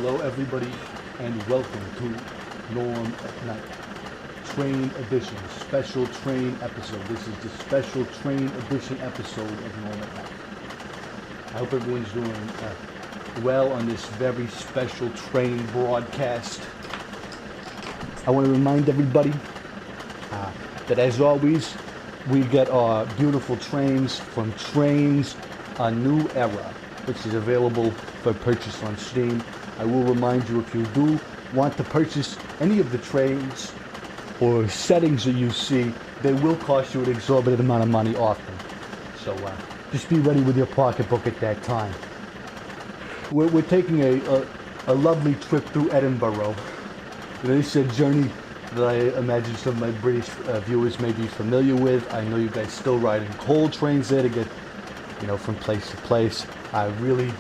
Hello everybody and welcome to Norm at Night. Train edition, special train episode. This is the special train edition episode of Norm at Night. I hope everyone's doing well on this very special train broadcast. I want to remind everybody that as always, we get our beautiful trains from Trains A New Era, which is available for purchase on Steam. I will remind you, if you do want to purchase any of the trains or settings that you see, they will cost you an exorbitant amount of money often. So just be ready with your pocketbook at that time. We're taking a lovely trip through Edinburgh. You know, this is a journey that I imagine some of my British viewers may be familiar with. I know you guys still ride in coal trains there to get, you know, from place to place. I really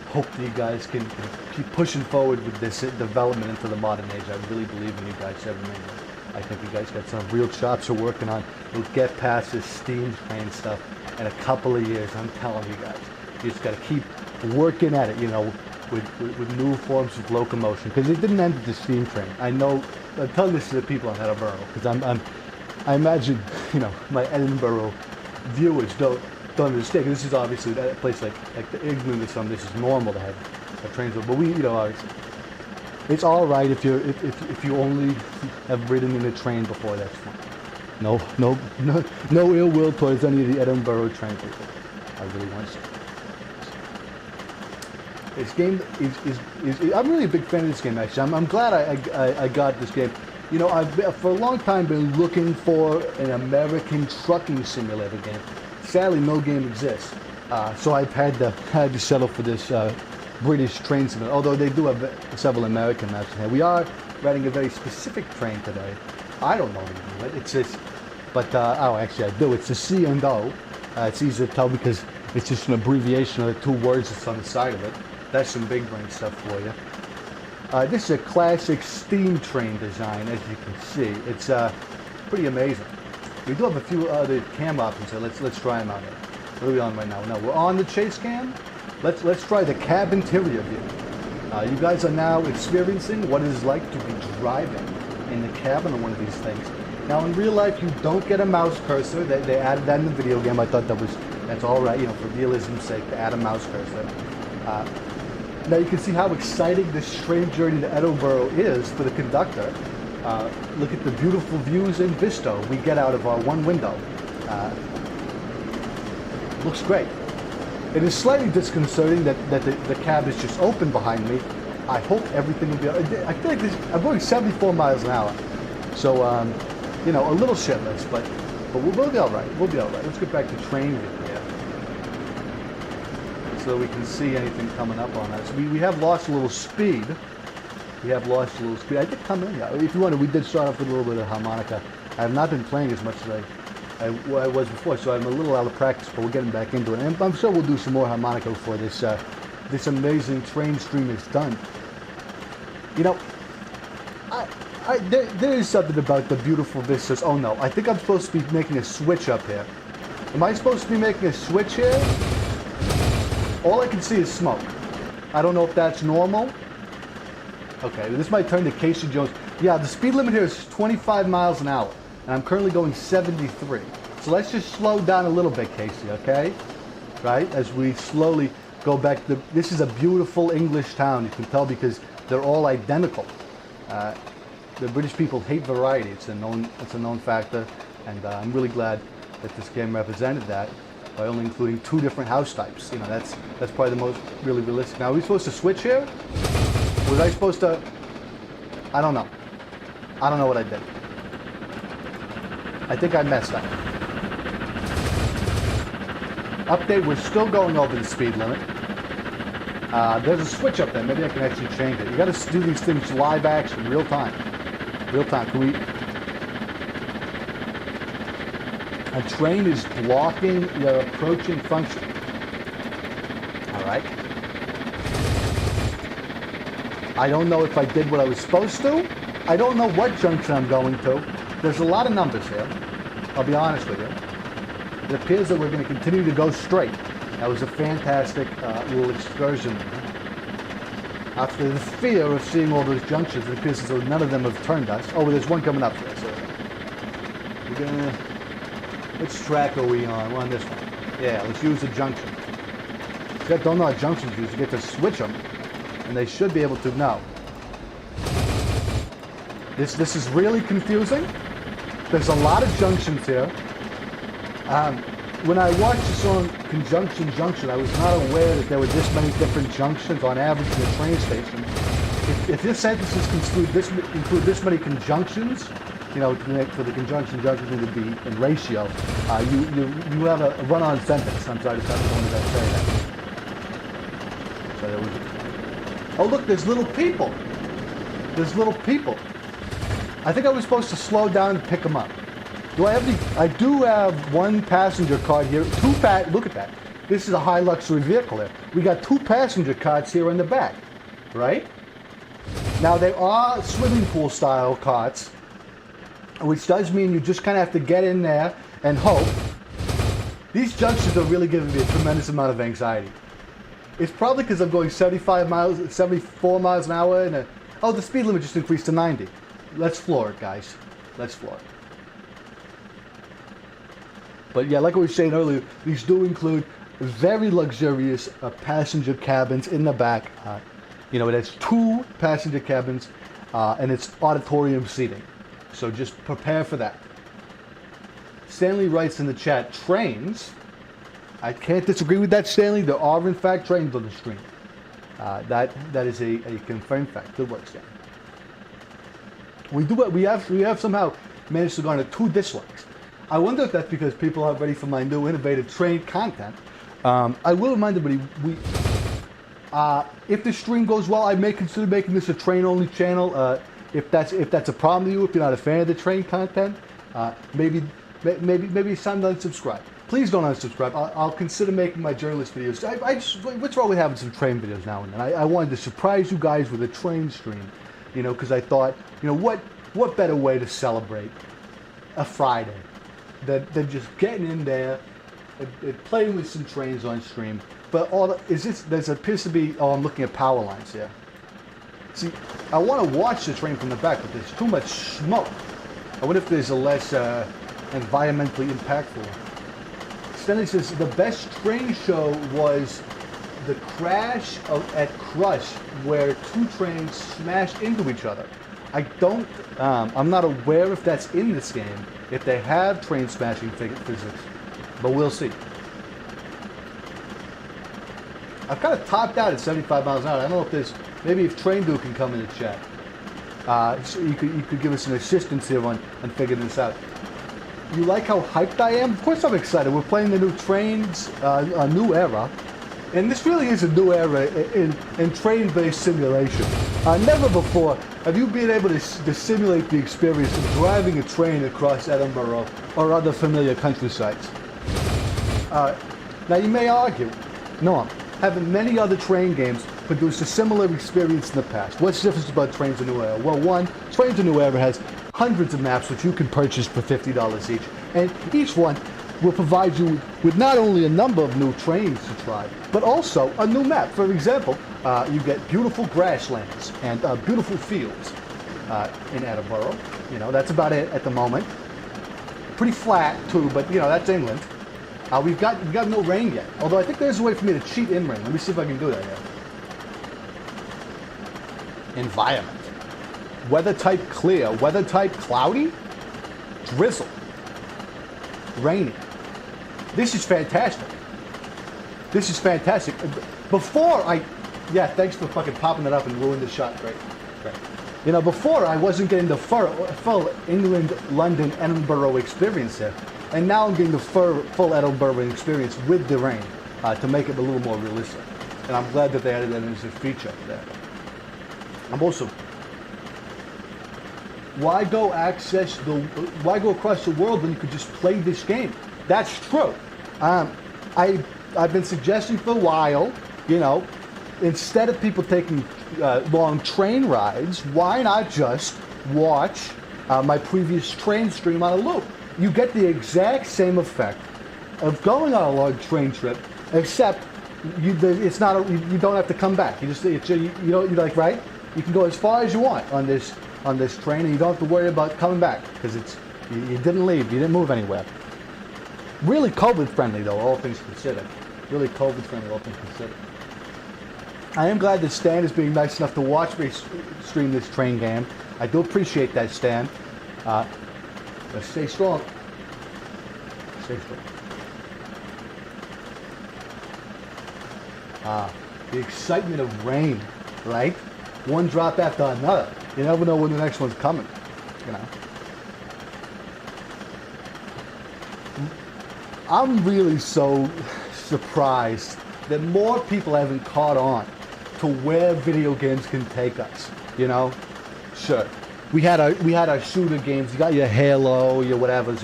hope that you guys can keep pushing forward with this development into the modern age. I really believe in you guys, everything. I think you guys got some real chops you're working on. You'll get past this steam train stuff in a couple of years. I'm telling you guys. You just got to keep working at it, you know, with new forms of locomotion. Because it didn't end with the steam train. I know, I'm telling this to the people in Edinburgh, because I imagine, you know, my Edinburgh viewers don't understand. This is obviously a place like the England or something. This is normal to have trains, but we, you know, obviously, it's all right if you only have ridden in a train before. That's fine. No ill will towards any of the Edinburgh train people. I really want to say. This game is I'm really a big fan of this game. Actually, I'm glad I got this game. You know, I've for a long time been looking for an American trucking simulator game. Sadly, no game exists, so I've had to settle for this British train simulator. Although they do have several American maps here. We are riding a very specific train today. I don't know anything, right? It's this, but oh, actually I do. It's the C&O. It's easy to tell because it's just an abbreviation of the two words that's on the side of it. That's some big brain stuff for you. This is a classic steam train design, as you can see. It's pretty amazing. We do have a few other cam options here. Let's try them out here. What are we on right now? No, we're on the chase cam. Let's try the cab interior view. You guys are now experiencing what it is like to be driving in the cabin of one of these things. Now, in real life, you don't get a mouse cursor. They added that in the video game. I thought that's all right, you know, for realism's sake, to add a mouse cursor. Now you can see how exciting this train journey to Edinburgh is for the conductor. Look at the beautiful views and vista we get out of our one window. Looks great. It is slightly disconcerting that the cab is just open behind me. I hope everything will be. I feel like I'm going 74 miles an hour, so you know, a little shitless, but we'll be all right. We'll be all right. Let's get back to train view here, so we can see anything coming up on us. We have lost a little speed. I did come in, yeah. If you wanted, we did start off with a little bit of harmonica. I have not been playing as much as I was before, so I'm a little out of practice, but we're getting back into it. And I'm sure we'll do some more harmonica before this amazing train stream is done. You know, there is something about the beautiful vistas. Oh no, I think I'm supposed to be making a switch up here. Am I supposed to be making a switch here? All I can see is smoke. I don't know if that's normal. Okay, this might turn to Casey Jones. Yeah, the speed limit here is 25 miles an hour, and I'm currently going 73. So let's just slow down a little bit, Casey, okay? Right, as we slowly go back. This is a beautiful English town, you can tell, because they're all identical. The British people hate variety. It's a known factor, and I'm really glad that this game represented that by only including 2 different house types. You know, that's probably the most really realistic. Now, are we supposed to switch here? Was I supposed to? I don't know. I don't know what I did. I think I messed up. Update, we're still going over the speed limit. There's a switch up there. Maybe I can actually change it. You got to do these things live action, real time. Real time. Can we? A train is blocking your approaching function. All right. I don't know if I did what I was supposed to. I don't know what junction I'm going to. There's a lot of numbers here. I'll be honest with you. It appears that we're going to continue to go straight. That was a fantastic little excursion. After the fear of seeing all those junctions, it appears as though none of them have turned us. Oh, there's one coming up. So we're gonna... Which track are we on? We're on this one. Yeah, let's use the junction. If you don't know how junctions use, you get to switch them. And they should be able to know. This is really confusing. There's a lot of junctions here. When I watched the song Conjunction Junction, I was not aware that there were this many different junctions on average in a train station. If your sentences include this many conjunctions, you know, for the conjunction junction to be in ratio, you have a run-on sentence. I'm sorry to cut the one that say that. So there was. Oh look, there's little people. There's little people. I think I was supposed to slow down and pick them up. Do I have any? I do have one passenger card here. Look at that. This is a high luxury vehicle here. We got 2 passenger cards here in the back, right? Now they are swimming pool style carts, which does mean you just kind of have to get in there and hope. These junctions are really giving me a tremendous amount of anxiety. It's probably because I'm going 74 miles an hour, and the speed limit just increased to 90. Let's floor it, guys. Let's floor it. But yeah, like I was saying earlier, these do include very luxurious passenger cabins in the back. You know, it has 2 passenger cabins, and it's auditorium seating. So just prepare for that. Stanley writes in the chat, trains. I can't disagree with that, Stanley. There are, in fact, trains on the screen. That is a confirmed fact. Good work, Stanley. We have somehow managed to garner 2 dislikes. I wonder if that's because people aren't ready for my new innovative train content. I will remind everybody, if the stream goes well, I may consider making this a train-only channel. If that's a problem to you, if you're not a fan of the train content, maybe it's time to unsubscribe. Please don't unsubscribe. I'll consider making my journalist videos. What's wrong with having some train videos now and then? I wanted to surprise you guys with a train stream, you know, because I thought, you know, what better way to celebrate a Friday than just getting in there and playing with some trains on stream. But there appears to be, I'm looking at power lines here. See, I want to watch the train from the back, but there's too much smoke. I wonder if there's a less environmentally impactful. Stanley says the best train show was the crash at Crush, where 2 trains smashed into each other. I'm not aware if that's in this game, if they have train smashing physics, but we'll see. I've kind of topped out at 75 miles an hour. I don't know if there's, maybe if Train Dude can come in the chat. So you could give us an assistance here on figuring this out. You like how hyped I am? Of course I'm excited. We're playing the new trains, a new era. And this really is a new era in train-based simulation. Never before have you been able to simulate the experience of driving a train across Edinburgh or other familiar countrysides. Now you may argue, no, haven't many other train games produced a similar experience in the past? What's the difference about Trains a New Era? Well, one, Trains a New Era has hundreds of maps which you can purchase for $50 each, and each one will provide you with not only a number of new trains to try, but also a new map. For example, you get beautiful grasslands and beautiful fields in Edinburgh. You know, that's about it at the moment. Pretty flat too, but you know, that's England. We've got no rain yet, although I think there's a way for me to cheat in rain. Let me see if I can do that here. Environment. Weather type clear. Weather type cloudy. Drizzle. Rainy. This is fantastic. This is fantastic. Yeah, thanks for fucking popping it up and ruining the shot. Great. You know, before I wasn't getting the full England, London, Edinburgh experience here. And now I'm getting the full Edinburgh experience with the rain to make it a little more realistic. And I'm glad that they added that as a feature there. I'm also... Why go across the world when you could just play this game? That's true. I've been suggesting for a while, you know, instead of people taking long train rides, why not just watch my previous train stream on a loop? You get the exact same effect of going on a long train trip, except it's not. You don't have to come back. You just you know, you like, right. You can go as far as you want on this train, and you don't have to worry about coming back because you didn't leave. You didn't move anywhere. Really COVID friendly though, all things considered. Really COVID friendly, all things considered. I am glad that Stan is being nice enough to watch me stream this train game. I do appreciate that, Stan. But stay strong. Stay strong. The excitement of rain, right? One drop after another. You never know when the next one's coming, you know. I'm really so surprised that more people haven't caught on to where video games can take us, you know. Sure, we had our shooter games. You got your Halo, your whatevers,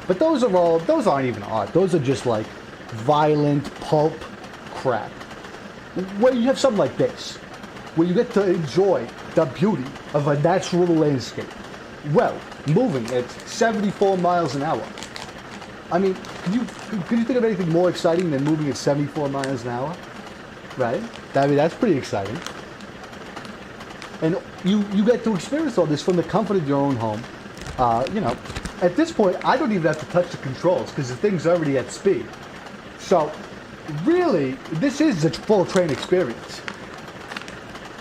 but those aren't even art. Those are just like violent pulp crap. Where you have something like this, where you get to enjoy the beauty of a natural landscape, well, moving at 74 miles an hour. I mean, could you think of anything more exciting than moving at 74 miles an hour? Right? I mean, that's pretty exciting. And you get to experience all this from the comfort of your own home. You know, at this point, I don't even have to touch the controls because the thing's already at speed. So, really, this is a full train experience.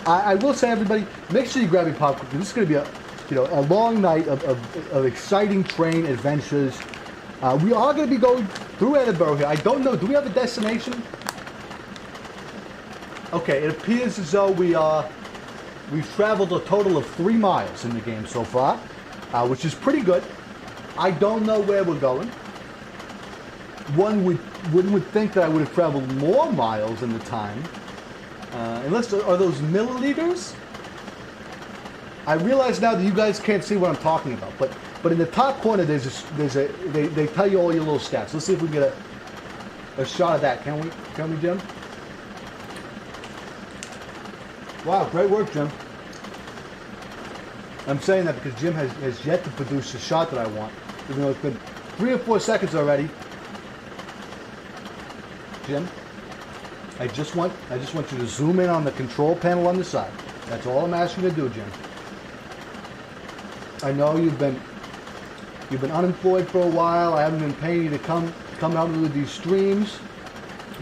I will say, everybody, make sure you grab your popcorn. This is going to be a long night of exciting train adventures. We are going to be going through Edinburgh here. I don't know. Do we have a destination? Okay, it appears as though we've traveled a total of 3 miles in the game so far, which is pretty good. I don't know where we're going. One would think that I would have traveled more miles in the time. Unless, are those milliliters? I realize now that you guys can't see what I'm talking about, but in the top corner they tell you all your little stats. Let's see if we can get a shot of that. Can we, Jim? Wow, great work, Jim. I'm saying that because Jim has yet to produce the shot that I want, even though it's been 3 or 4 seconds already. Jim, I just want you to zoom in on the control panel on the side. That's all I'm asking you to do, Jim. I know you've been unemployed for a while. I haven't been paying you to come out with these streams,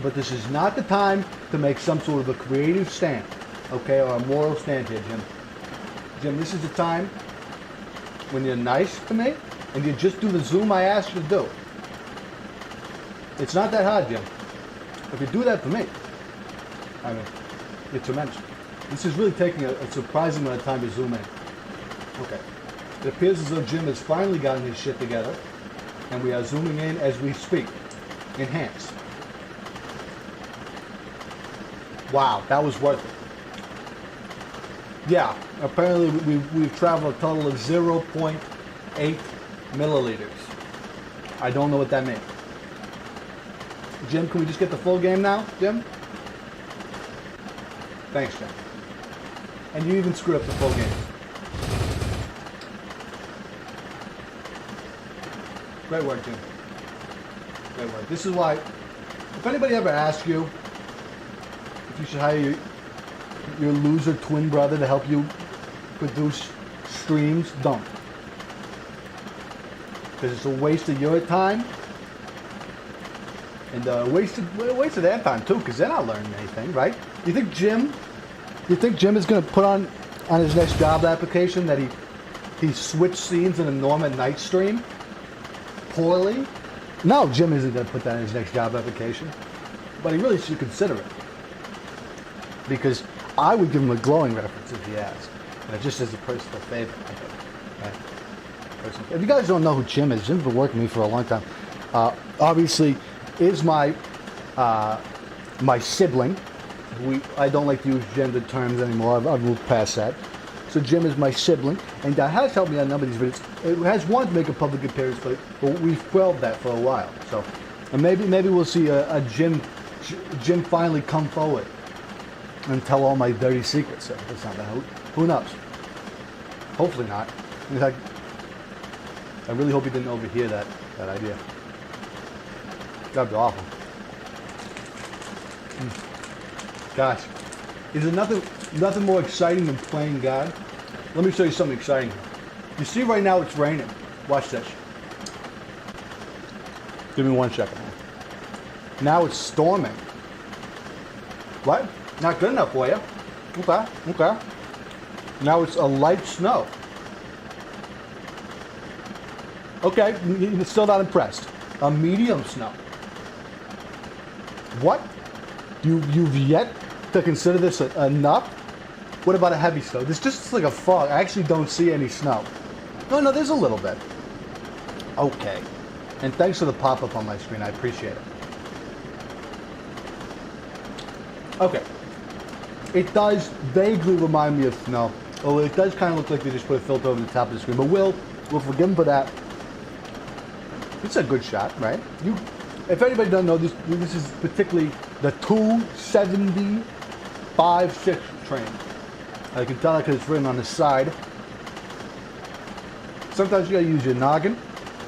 but this is not the time to make some sort of a creative stand, okay, or a moral stand here, Jim. Jim, this is the time when you're nice to me and you just do the zoom I asked you to do. It's not that hard, Jim. If you do that for me, I mean, you're tremendous. This is really taking a surprising amount of time to zoom in. Okay. It appears as though Jim has finally gotten his shit together, and we are zooming in as we speak. Enhance. Wow, that was worth it. Yeah, apparently we've traveled a total of 0.8 milliliters. I don't know what that means. Jim, can we just get the full game now, Jim? Thanks, Jim. And you even screwed up the full game. Great work, Jim. Great work. This is why, if anybody ever asks you if you should hire your loser twin brother to help you produce streams, don't. Because it's a waste of your time. And a waste of their time too, because they're not learning anything, right? You think Jim is going to put on his next job application that he switched scenes in a Norm at Night stream poorly? No, Jim isn't going to put that in his next job application. But he really should consider it. Because I would give him a glowing reference if he asked. And just as a personal favor, I think. Right? If you guys don't know who Jim is, Jim's been working with me for a long time. Obviously, is my sibling. I don't like to use gendered terms anymore. I've moved past that. So Jim is my sibling, and has helped me on a number of these videos. It has wanted to make a public appearance, but we've quelled that for a while. So, and maybe we'll see a Jim finally come forward and tell all my dirty secrets. So that's not that. Who knows? Hopefully not. In fact, I really hope he didn't overhear that idea. That'd be awful. Gosh, is there nothing more exciting than playing God? Let me show you something exciting. You see right now it's raining. Watch this. Give me 1 second. Now it's storming. What? Not good enough for you. Okay. Now it's a light snow. Okay, you're still not impressed. A medium snow. What? You've yet to consider this enough? What about a heavy snow? This just looks like a fog. I actually don't see any snow. No, there's a little bit. Okay. And thanks for the pop-up on my screen. I appreciate it. Okay. It does vaguely remind me of snow. Oh, it does kind of look like they just put a filter over the top of the screen. But we'll forgive them for that. It's a good shot, right? If anybody doesn't know, this is particularly the 275/6 train. I can tell because it's written on the side. Sometimes you gotta use your noggin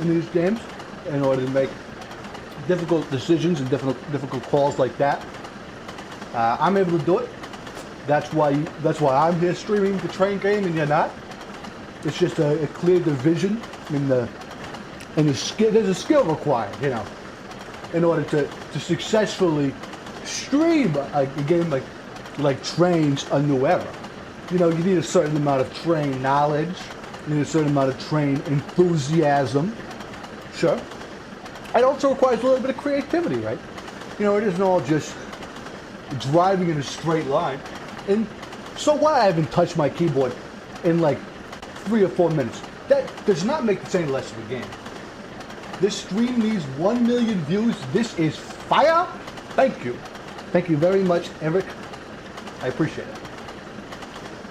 in these games in order to make difficult decisions and difficult calls like that. I'm able to do it. That's why I'm here streaming the train game and you're not. It's just a clear division in the skill. There's a skill required, in order to successfully stream a game like Trains A New Era. You need a certain amount of train knowledge. You need a certain amount of train enthusiasm. Sure. It also requires a little bit of creativity, right? It isn't all just driving in a straight line. And so what? I haven't touched my keyboard in like 3 or 4 minutes. That does not make this any less of a game. This stream needs 1 million views. This is fire. Thank you. Thank you very much, Eric. I appreciate it.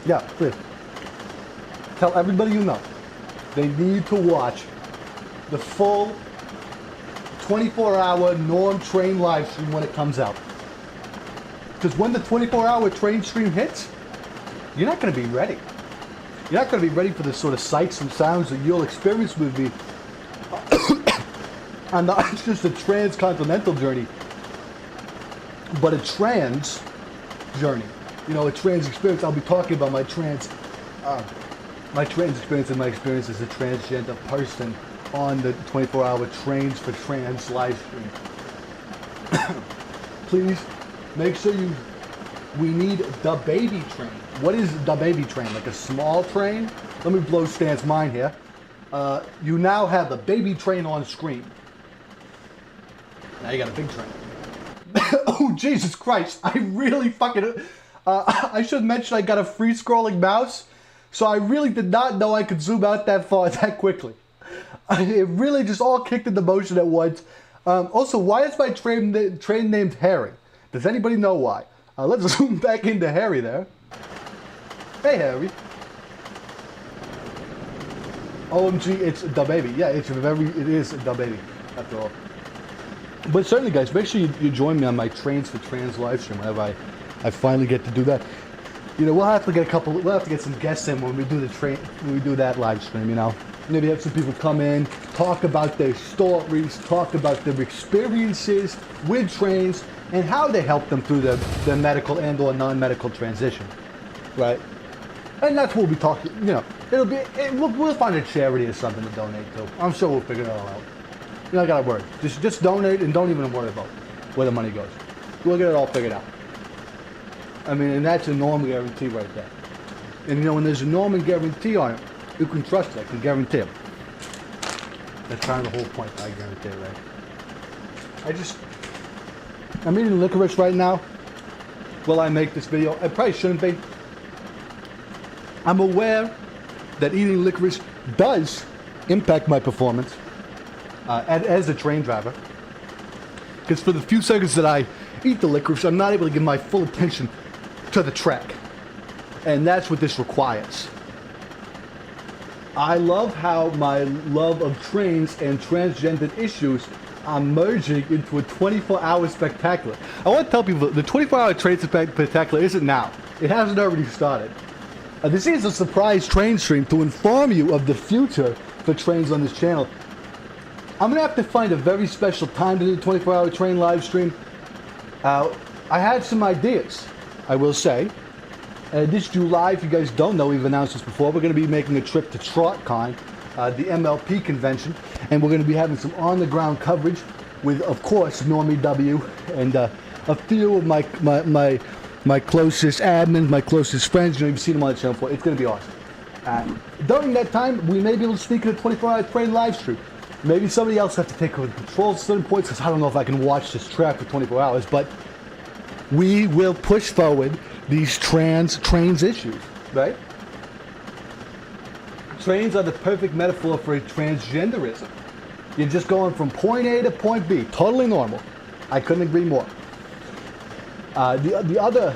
Yeah, please. Tell everybody you know. They need to watch the full 24-hour Norm Train live stream when it comes out. Because when the 24-hour train stream hits, you're not going to be ready. You're not going to be ready for the sort of sights and sounds that you'll experience with me on not just a transcontinental journey, but a trans journey. A trans experience. I'll be talking about my trans experience and my experience as a transgender person on the 24-hour Trains for Trans live stream. Please make sure we need the baby train. What is the baby train? Like a small train? Let me blow Stan's mind here. You now have the baby train on screen. Now you got a big train. Oh, Jesus Christ. I really fucking... I should mention I got a free scrolling mouse, so I really did not know I could zoom out that far that quickly. It really just all kicked into motion at once. Also, why is my train named Harry? Does anybody know why? Let's zoom back into Harry there. Hey, Harry. OMG, it's the baby. Yeah, it is the baby, after all. But certainly, guys, make sure you join me on my Trains for Trans live stream whenever I finally get to do that. We'll have to get some guests in when we do that live stream, Maybe have some people come in, talk about their stories, talk about their experiences with trains, and how they help them through their medical and or non-medical transition, right? And that's what we'll be talking, we'll find a charity or something to donate to. I'm sure we'll figure it all out. I gotta worry. Just donate and don't even worry about where the money goes. We'll get it all figured out. And that's a normal guarantee right there. And when there's a normal guarantee on it, you can trust it. I can guarantee it. That's kind of the whole point. I guarantee it, right? I'm eating licorice right now. Will I make this video? I probably shouldn't be. I'm aware that eating licorice does impact my performance as a train driver. Because for the few seconds that I eat the licorice, I'm not able to give my full attention to the track. And that's what this requires. I love how my love of trains and transgender issues are merging into a 24-hour spectacular. I want to tell people the 24-hour train spectacular isn't now. It hasn't already started. This is a surprise train stream to inform you of the future for trains on this channel. I'm going to have to find a very special time to do the 24-hour train live stream. I had some ideas, I will say. This July, if you guys don't know, we've announced this before, we're going to be making a trip to TrotCon, the MLP convention, and we're going to be having some on-the-ground coverage with, of course, Normie W. and a few of my closest admins, my closest friends. You've seen them on the channel before. It's going to be awesome. During that time, we may be able to sneak in a 24-hour train live stream. Maybe somebody else has to take over control at certain points, because I don't know if I can watch this track for 24 hours, but we will push forward these trains issues, right? Trains are the perfect metaphor for transgenderism. You're just going from point A to point B, totally normal. I couldn't agree more. The other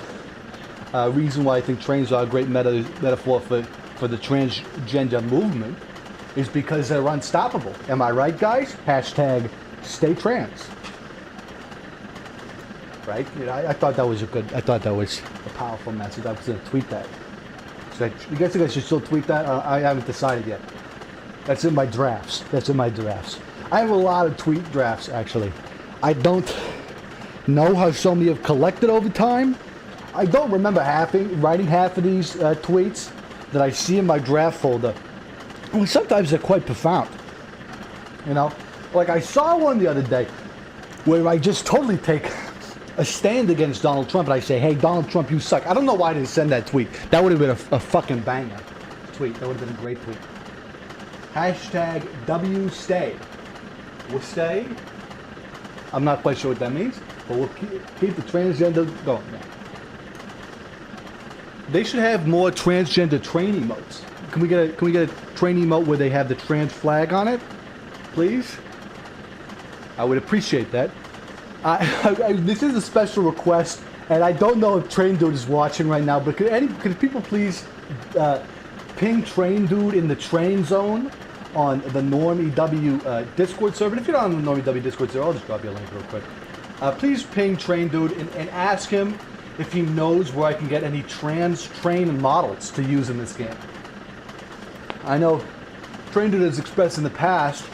reason why I think trains are a great metaphor for the transgender movement is because they're unstoppable. Am I right, guys? Hashtag stay trans. Right? You know, I thought that was a powerful message. I was going to tweet that. You guys think I should still tweet that? I haven't decided yet. That's in my drafts. I have a lot of tweet drafts, actually. I don't know how so many have collected over time. I don't remember writing half of these tweets that I see in my draft folder. And sometimes they're quite profound. You know? Like I saw one the other day where I just totally take a stand against Donald Trump, and I say, hey, Donald Trump, you suck. I don't know why I didn't send that tweet. That would have been a fucking banger tweet. That would have been a great tweet. Hashtag WStay. We'll stay. I'm not quite sure what that means, but we'll keep the transgender going. Yeah. They should have more transgender train emotes. Can we get a train emote where they have the trans flag on it, please? I would appreciate that. This is a special request, and I don't know if Train Dude is watching right now, but could people please ping Train Dude in the train zone on the Normie W Discord server? And if you're not on the Normie W Discord server, I'll just drop you a link real quick. Please ping Train Dude and ask him if he knows where I can get any trans train models to use in this game. I know Train Dude has expressed in the past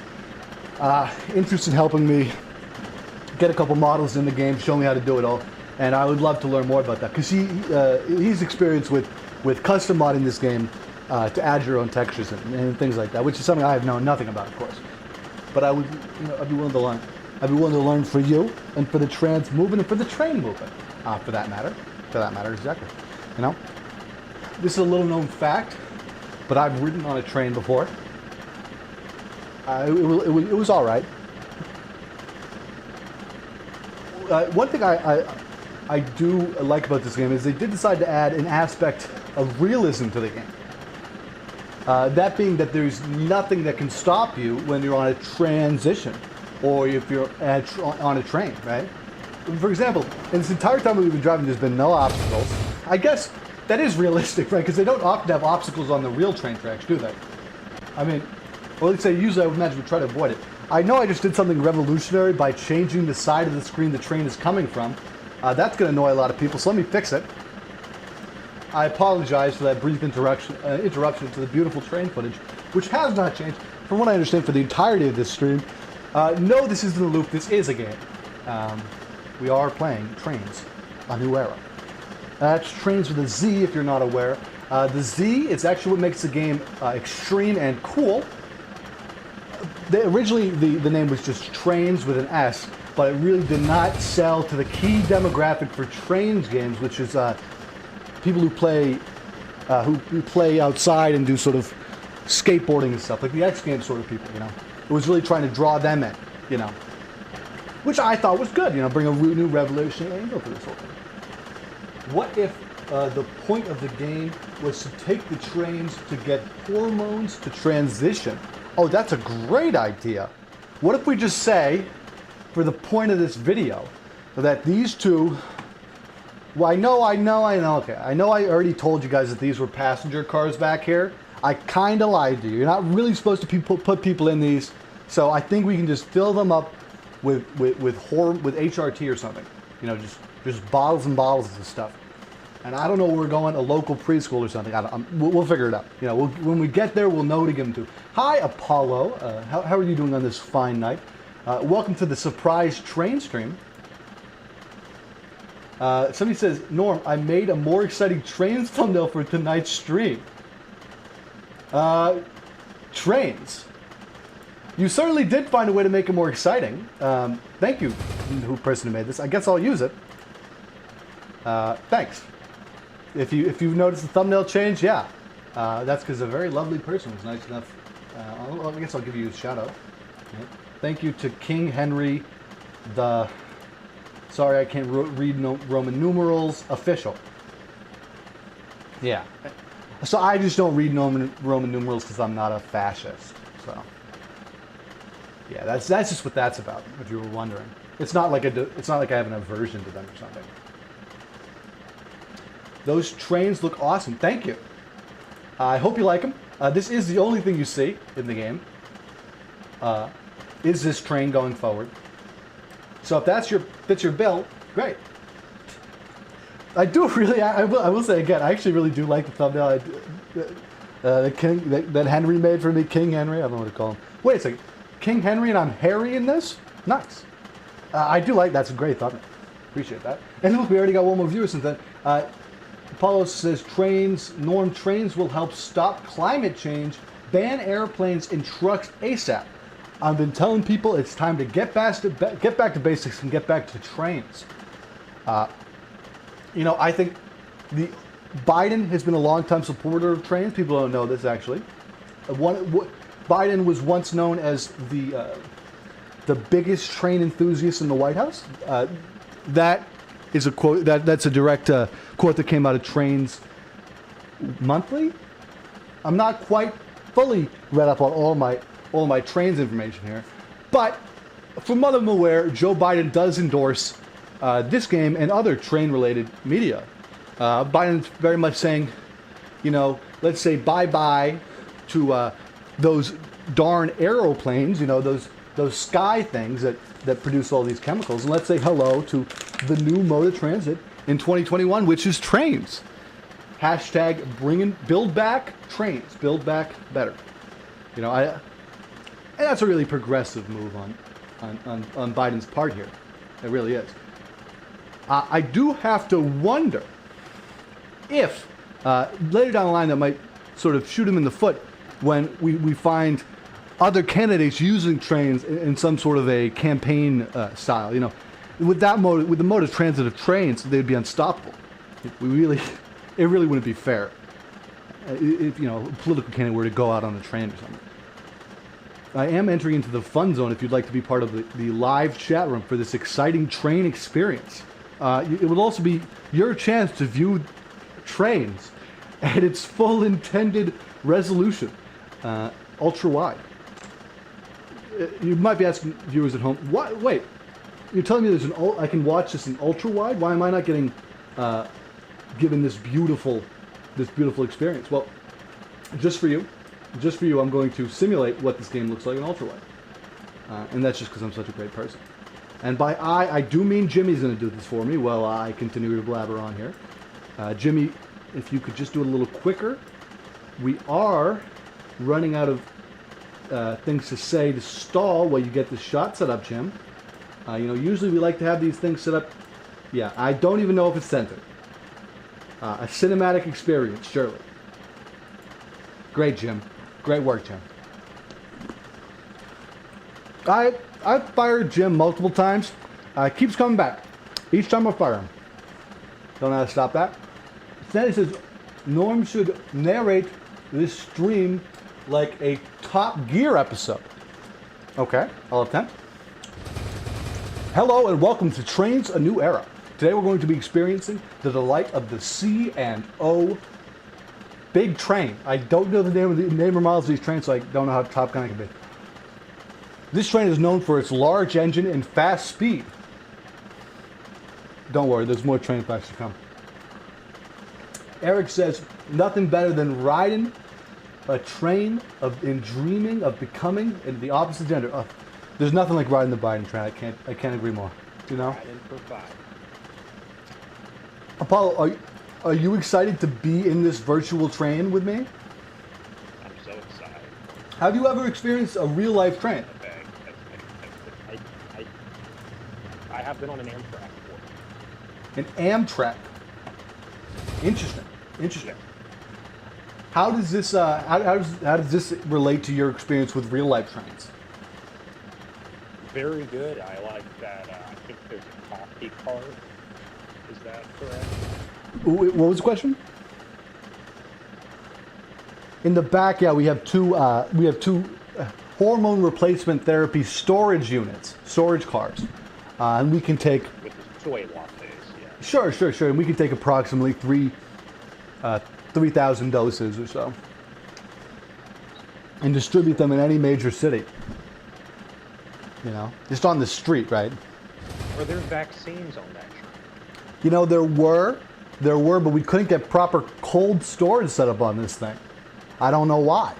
interest in helping me get a couple models in the game, show me how to do it all, and I would love to learn more about that, because he's experienced with custom modding this game to add your own textures and things like that, which is something I have known nothing about, of course. But I'd be willing to learn. I'd be willing to learn for you and for the trans movement and for the train movement, for that matter. Exactly. You know, this is a little known fact, but I've ridden on a train before. It was all right. One thing I do like about this game is they did decide to add an aspect of realism to the game. That being that there's nothing that can stop you when you're on a transition, or if you're on a train, right? For example, in this entire time we've been driving, there's been no obstacles. I guess that is realistic, right? Because they don't often have obstacles on the real train tracks, do they? I mean, or at least usually I would imagine we try to avoid it. I know I just did something revolutionary by changing the side of the screen the train is coming from. That's going to annoy a lot of people, so let me fix it. I apologize for that brief interruption to the beautiful train footage, which has not changed, from what I understand, for the entirety of this stream. No, this isn't a loop, this is a game. We are playing Trains, a new era. That's Trains with a Z, if you're not aware. The Z is actually what makes the game extreme and cool. Originally, the name was just Trains with an S, but it really did not sell to the key demographic for Trains games, which is people who play outside and do sort of skateboarding and stuff, like the X Games sort of people, you know. It was really trying to draw them in, you know, which I thought was good, you know, bring a new revolutionary angle to this whole thing. What if the point of the game was to take the trains to get hormones to transition? Oh, that's a great idea. What if we just say, for the point of this video, that these two, well, I know, okay. I know I already told you guys that these were passenger cars back here. I kind of lied to you. You're not really supposed to put people in these, so I think we can just fill them up with HRT or something. You know, just bottles and bottles of stuff. And I don't know where we're going, a local preschool or something. We'll figure it out. You know, when we get there, we'll know who to give them to. Hi, Apollo. How are you doing on this fine night? Welcome to the Suprise train stream. Somebody says, Norm, I made a more exciting trains thumbnail for tonight's stream. Trains. You certainly did find a way to make it more exciting. Thank you, person who made this. I guess I'll use it. Thanks. If you've noticed the thumbnail change, yeah. That's because a very lovely person was nice enough. I guess I'll give you a shout out. Okay. Thank you to King Henry the... Sorry, I can't read Roman numerals. Official. Yeah. So I just don't read Roman numerals because I'm not a fascist. So yeah, that's just what that's about. If you were wondering, it's not like I have an aversion to them or something. Those trains look awesome. Thank you. I hope you like them. This is the only thing you see in the game. Is this train going forward? So if that's your bill, great. I do really. I will say again. I actually really do like the thumbnail that Henry made for me. King Henry. I don't know what to call him. Wait a second. King Henry and I'm Harry in this. Nice. I do like. That's a great thumbnail. Appreciate that. And look, we already got one more viewer since then. Apollo says Norm trains will help stop climate change. Ban airplanes and trucks ASAP. I've been telling people it's time to get back to basics and get back to trains. You know, I think Biden has been a long-time supporter of trains. People don't know this, actually. Biden was once known as the biggest train enthusiast in the White House. That is a quote. That's a direct quote that came out of Trains Monthly. I'm not quite fully read up on all my trains information here, but from what I'm aware, Joe Biden does endorse this game and other train-related media. Biden's very much saying, you know, let's say bye-bye to those darn aeroplanes, you know, those sky things that produce all these chemicals, and let's say hello to the new mode of transit in 2021, which is trains. Hashtag build back trains, build back better. You know, and that's a really progressive move on Biden's part here. It really is. I do have to wonder if later down the line that might sort of shoot him in the foot when we find other candidates using trains in some sort of a campaign style. You know, with the mode of transit of trains, they'd be unstoppable. It really wouldn't be fair if, you know, a political candidate were to go out on a train or something. I am entering into the fun zone if you'd like to be part of the live chat room for this exciting train experience. It would also be your chance to view trains at its full intended resolution, ultra wide. You might be asking viewers at home, what? Wait, you're telling me I can watch this in ultra wide? Why am I not getting given this beautiful experience? Well, just for you, I'm going to simulate what this game looks like in ultra wide, and that's just because I'm such a great person. And by I do mean Jimmy's going to do this for me while I continue to blabber on here. Jimmy, if you could just do it a little quicker. We are running out of things to say to stall while you get the shot set up, Jim. You know, usually we like to have these things set up. Yeah, I don't even know if it's centered. A cinematic experience, surely. Great, Jim. Great work, Jim. I've fired Jim multiple times. Keeps coming back. Each time I fire him. Don't know how to stop that. Then it says, Norm should narrate this stream like a Top Gear episode. Okay, I'll attempt. Hello and welcome to Trains A New Era. Today we're going to be experiencing the delight of the C&O Big Train. I don't know the name or models of these trains, so I don't know how Top Gun it can be. This train is known for its large engine and fast speed. Don't worry, there's more train facts to come. Eric says, nothing better than riding a train and dreaming of becoming the opposite gender. There's nothing like riding the Biden train. I can't agree more. You know? Apollo, are you excited to be in this virtual train with me? I'm so excited. Have you ever experienced a real life train? I have been on an Amtrak before. An Amtrak. Interesting. Yeah. How does this how does this relate to your experience with real life trains? Very good. I like that. I think there's a coffee cart. Is that correct? What was the question? In the back, yeah, we have two hormone replacement therapy storage units, storage cars, and we can take. With the soy lattes, yeah. Sure, and we can take approximately 3,000 doses or so, and distribute them in any major city. You know, just on the street, right? Are there vaccines on that train? You know, there were, but we couldn't get proper cold storage set up on this thing. I don't know why.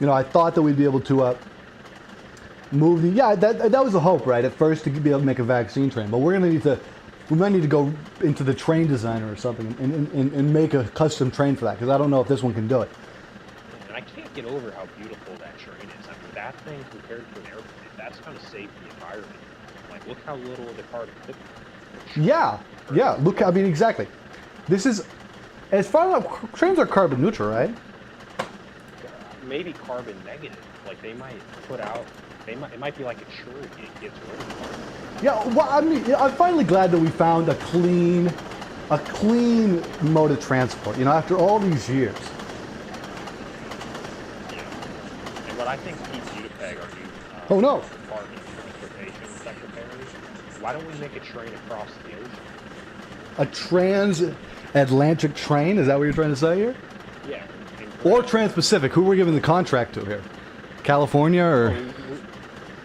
You know, I thought that we'd be able to move the. Yeah, that was the hope, right? At first, to be able to make a vaccine train, but we might need to go into the train designer or something and make a custom train for that, because I don't know if this one can do it. And I can't get over how beautiful that train is. I mean, that thing compared to an airplane, that's going to save the environment. Like, look how little the carbon footprint. Yeah. Look, I mean, exactly. This is, as far as trains are carbon neutral, right? Maybe carbon negative. Like, they might put out. It might be like a surety. It gets rid of carbon. Yeah, well, I mean, I'm finally glad that we found a clean mode of transport. You know, after all these years. Yeah. And what I think Pete Buttigieg, our new Oh no. Department of Transportation Secretary, why don't we make a train across the ocean? A transatlantic train? Is that what you're trying to say here? Yeah. Or Trans-Pacific? Who are we giving the contract to here? California or?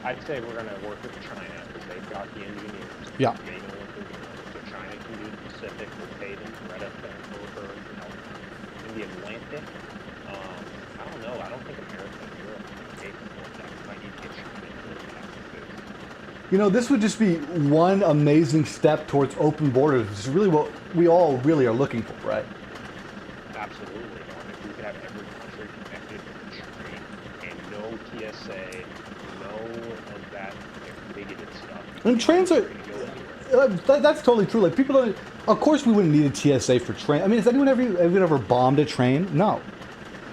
I'd say we're going to work with China because they've got the engineers. Yeah. They know what they're doing. So China can do the Pacific. We'll pay them right up there over, in the Atlantic. I don't know. I don't think America and Europe are capable of that. We might need to get China to do that. You know, this would just be one amazing step towards open borders, which is really what we all really are looking for, right? Absolutely. If we could have every country connected with a train and no TSA, no of that bigoted stuff. And trains are. That's totally true. Like, people don't. Of course, we wouldn't need a TSA for train. I mean, has anyone ever bombed a train? No.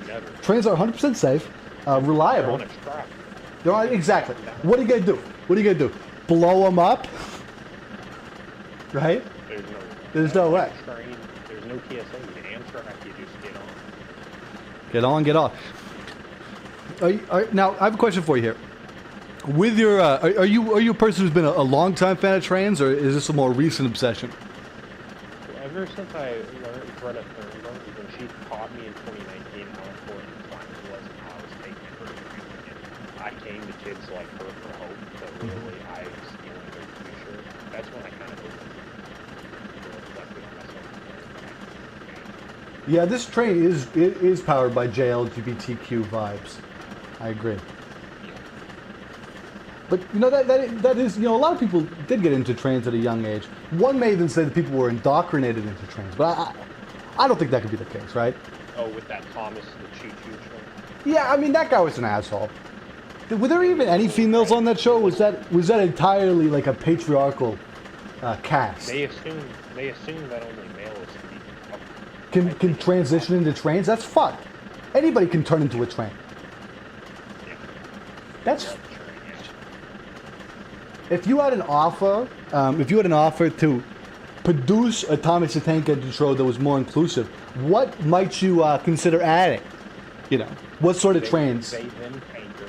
Never. Trains are 100% safe, reliable. They're on a track. They're on, exactly. What are you gonna do? Blow them up? Right? There's no way. Train, there's no TSA. You Amtrak, you just get on. Get on, get off. Now, I have a question for you here. With your, are you a person who's been a long time fan of trains, or is this a more recent obsession? Ever since I learned Greta Thunberg, when she taught me in 2019 how important climate was and how I was taking her to granted, I came to kids like her for hope that really I was stealing their future. That's when I kind of reflected on myself. Yeah, this train is powered by JLGBTQ vibes. I agree. But you know that is, you know, a lot of people did get into trains at a young age. One may even say that people were indoctrinated into trains, but I don't think that could be the case, right? Oh, with that Thomas the choo-choo train. Yeah, I mean, that guy was an asshole. Were there even any females on that show? Was that entirely like a patriarchal cast? They assume that only males can be. Can transition into trains? That's fucked. Anybody can turn into a train. Yeah. That's. If you had an offer, to produce a Thomas the Tank Engine show that was more inclusive, what might you consider adding? You know, what sort of trains? They them tanker.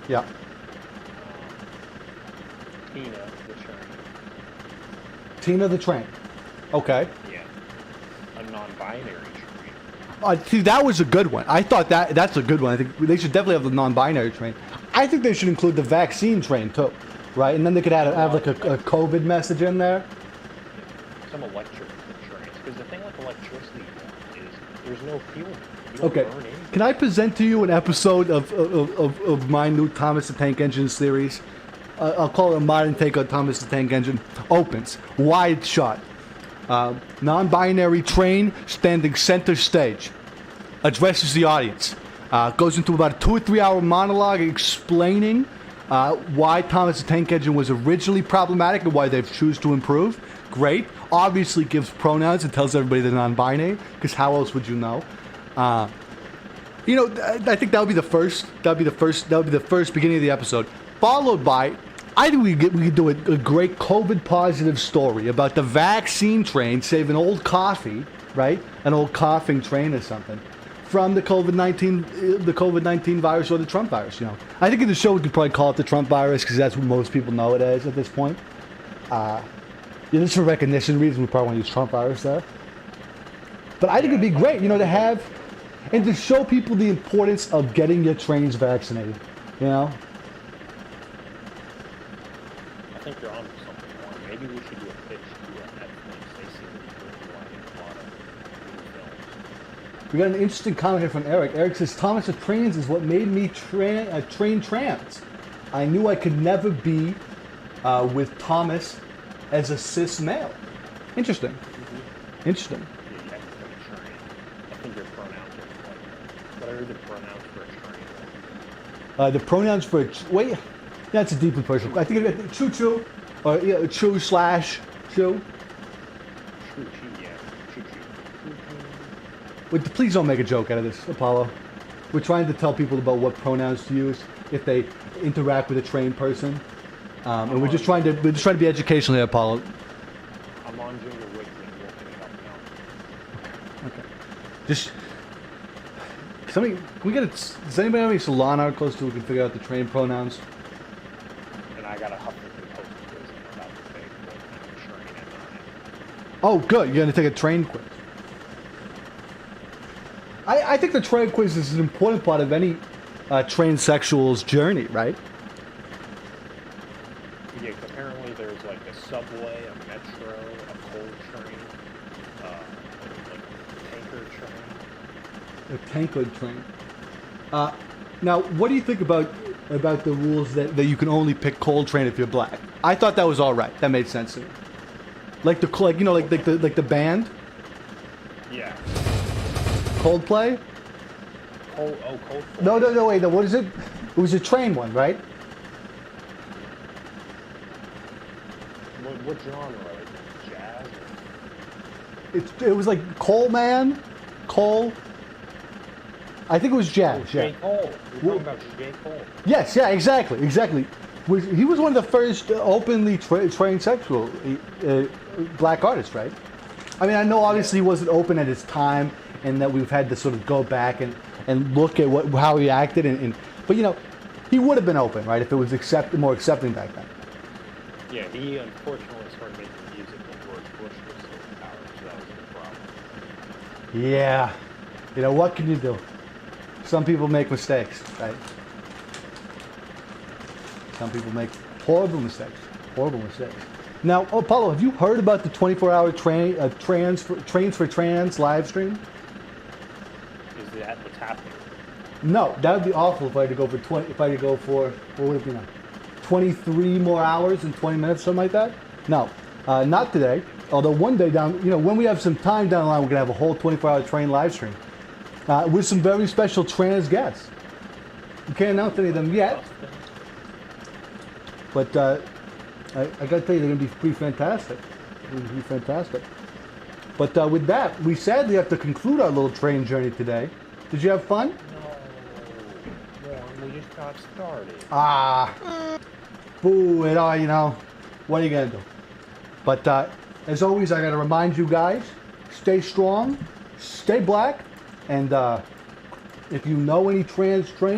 Yeah. Tina the train. Tina the train. Okay. Yeah. A non-binary train. See, that was a good one. I thought that's a good one. I think they should definitely have the non-binary train. I think they should include the vaccine train too, right? And then they could have like a COVID message in there. Some electric trains, because the thing with electricity is there's no fuel. You don't Okay. burn anything. Can I present to you an episode of my new Thomas the Tank Engine series? I'll call it a modern take on Thomas the Tank Engine. Opens wide shot. Non-binary train standing center stage. Addresses the audience. Goes into about a 2 or 3 hour monologue explaining Why Thomas the Tank Engine was originally problematic and why they've choose to improve. Great. Obviously gives pronouns and tells everybody they're non-binary, because how else would you know? You know, I think that would be the first. That would be the first beginning of the episode, followed by, I think we could do a great COVID positive story about the vaccine train saving old coffee, right? An old coughing train or something, from the COVID-19 virus or the Trump virus. You know, I think in the show we could probably call it the Trump virus because that's what most people know it as at this point. Yeah, just for recognition reasons, we probably want to use Trump virus there. But I think it'd be great, you know, to have and to show people the importance of getting your trains vaccinated. You know. I think you're onto something more. Maybe we should do a pitch to Netflix. They seem to be lining a lot of new films. We got an interesting comment here from Eric. Eric says, Thomas the Trains is what made me train trans. I knew I could never be with Thomas as a cis male. Interesting. Mm-hmm. Interesting. Yeah, you have to become a train. I think your pronouns are like, what are the pronouns for a train? The pronouns for wait, that's a deeply personal. I think choo choo, or yeah, choo slash choo. Choo choo, yeah, choo choo. But please don't make a joke out of this, Apollo. We're trying to tell people about what pronouns to use if they interact with a trained person, and we're just trying to be educational here, Apollo. I'm on Junior Wiki and looking it up now. Okay. Just somebody. Does anybody have any Salon articles so we can figure out the trained pronouns? And I got a Huffington Post quiz about the fake what kind of train and Oh, good. You're gonna take a train quiz. I think the train quiz is an important part of any transsexual's journey, right? Yeah, apparently there's like a subway, a metro, a coal train, like a tanker train. A tanker train. Now, what do you think about the rules that you can only pick coal train if you're black? I thought that was all right. That made sense to me. Like the band, Yeah. Coldplay. Coldplay. No, wait. No, what is it? It was a train one, right? What genre? Like jazz? It was like Coleman, Cole. I think it was jazz. J. Yeah. Cole. You're talking about J. Cole. Yes. Yeah. Exactly. He was one of the first openly transsexual black artists, right? I mean, I know obviously he wasn't open at his time, and that we've had to sort of go back and look at how he acted, but you know, he would have been open, right, if it was more accepting back then. Yeah, he unfortunately started making music when George Bush was still in power, so that was the problem. Yeah. You know, what can you do? Some people make mistakes, right? Some people make horrible mistakes. Now, Apollo, have you heard about the 24-hour Trains for Trans live stream? Is that what's happening? No, that would be awful if I had to go for what would it be now? 23 more hours and 20 minutes, something like that? No, not today. Although one day when we have some time down the line, we're gonna have a whole 24-hour train live stream with some very special trans guests. We can't announce any of them yet, but I gotta tell you, they're gonna be pretty fantastic. But with that, we sadly have to conclude our little train journey today. Did you have fun? No, we just got started. Boo, it all, what are you gonna do? But as always, I gotta remind you guys, stay strong, stay black, and if you know any trans